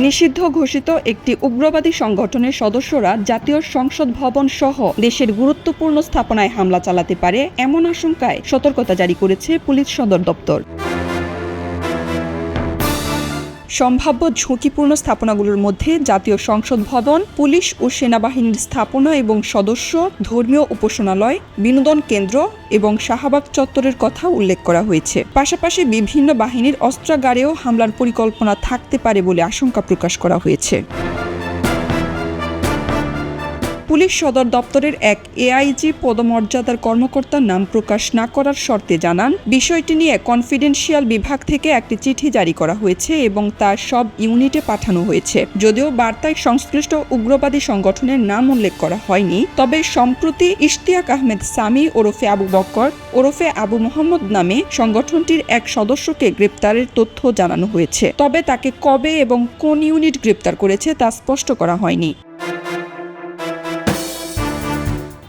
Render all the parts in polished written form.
নিষিদ্ধ ঘোষিত একটি উগ্রবাদী সংগঠনের সদস্যরা জাতীয় সংসদ ভবন সহ দেশের গুরুত্বপূর্ণ স্থাপনায় হামলা চালাতে পারে এমন আশঙ্কায় সতর্কতা জারি করেছে পুলিশ সদর দপ্তর। সম্ভাব্য ঝুঁকিপূর্ণ স্থাপনাগুলোর মধ্যে জাতীয় সংসদ ভবন, পুলিশ ও সেনাবাহিনীর স্থাপনা এবং সদস্য, ধর্মীয় উপাসনালয়, বিনোদন কেন্দ্র এবং শাহবাগ চত্বরের কথা উল্লেখ করা হয়েছে। পাশাপাশি বিভিন্ন বাহিনীর অস্ত্রাগারেও হামলার পরিকল্পনা থাকতে পারে বলে আশঙ্কা প্রকাশ করা হয়েছে। পুলিশ সদর দপ্তরের এক এআইজি পদমর্যাদার কর্মকর্তার নাম প্রকাশ না করার শর্তে জানান, বিষয়টি নিয়ে কনফিডেন্সিয়াল বিভাগ থেকে একটি চিঠি জারি করা হয়েছে এবং তা সব ইউনিটে পাঠানো হয়েছে। যদিও বার্তায় সংশ্লিষ্ট উগ্রবাদী সংগঠনের নাম উল্লেখ করা হয়নি, তবে সম্প্রতি ইশতিয়াক আহমেদ সামি ওরফে আবু বকর ওরফে আবু মোহাম্মদ নামে সংগঠনটির এক সদস্যকে গ্রেপ্তারের তথ্য জানানো হয়েছে। তবে তাকে কবে এবং কোন ইউনিট গ্রেপ্তার করেছে তা স্পষ্ট করা হয়নি।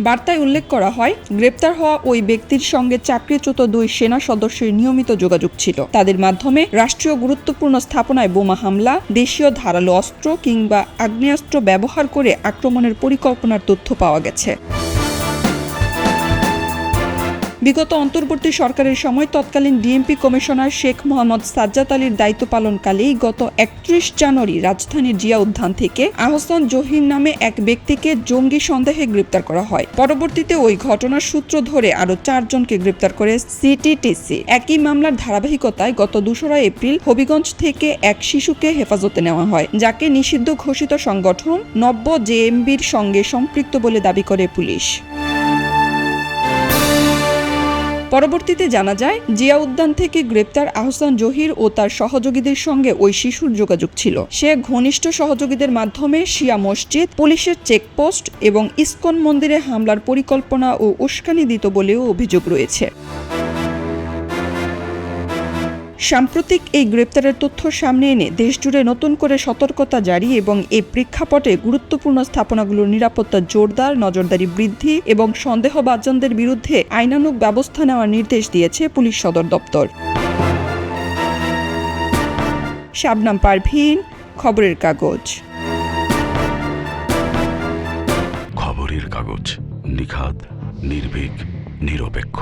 বার্তায় উল্লেখ করা হয়, গ্রেপ্তার হওয়া ওই ব্যক্তির সঙ্গে চাকরিচ্যুত 2 সেনা সদস্যের নিয়মিত যোগাযোগ ছিল। তাদের মাধ্যমে রাষ্ট্রীয় গুরুত্বপূর্ণ স্থাপনায় বোমা হামলা, দেশীয় ধারালো অস্ত্র কিংবা আগ্নেয়াস্ত্র ব্যবহার করে আক্রমণের পরিকল্পনার তথ্য পাওয়া গেছে। বিগত অন্তর্বর্তী সরকারের সময় তৎকালীন ডিএমপি কমিশনার শেখ মোহাম্মদ সাজ্জাদ আলীর দায়িত্ব পালনকালেই গত 31 জানুয়ারি রাজধানীর জিয়া উদ্যান থেকে আহসান জহির নামে এক ব্যক্তিকে জঙ্গি সন্দেহে গ্রেপ্তার করা হয়। পরবর্তীতে ওই ঘটনার সূত্র ধরে আরও 4 জনকে গ্রেপ্তার করে সিটিটিসি। একই মামলার ধারাবাহিকতায় গত 2রা এপ্রিল হবিগঞ্জ থেকে এক শিশুকে হেফাজতে নেওয়া হয়, যাকে নিষিদ্ধ ঘোষিত সংগঠন নব্য জেএমবির সঙ্গে সম্পৃক্ত বলে দাবি করে পুলিশ। পরবর্তীতে জানা যায়, জিয়া উদ্যান থেকে গ্রেপ্তার আহসান জহির ও তার সহযোগীদের সঙ্গে ওই শিশুর যোগাযোগ ছিল। সে ঘনিষ্ঠ সহযোগীদের মাধ্যমে শিয়া মসজিদ, পুলিশের চেকপোস্ট এবং ইসকন মন্দিরে হামলার পরিকল্পনা ও উস্কানি দিত বলেও অভিযোগ রয়েছে। সাম্প্রতিক এই গ্রেপ্তারের তথ্য সামনে এনে দেশজুড়ে নতুন করে সতর্কতা জারি এবং এই প্রেক্ষাপটে গুরুত্বপূর্ণ স্থাপনাগুলোর নিরাপত্তা জোরদার, নজরদারি বৃদ্ধি এবং সন্দেহভাজনদের বিরুদ্ধে আইনানুগ ব্যবস্থা নেওয়ার নির্দেশ দিয়েছে পুলিশ সদর দপ্তর। শাবনাম পারভীন, খবরের কাগজ। খবরের কাগজ, নিখাত, নির্ভীক, নিরপেক্ষ।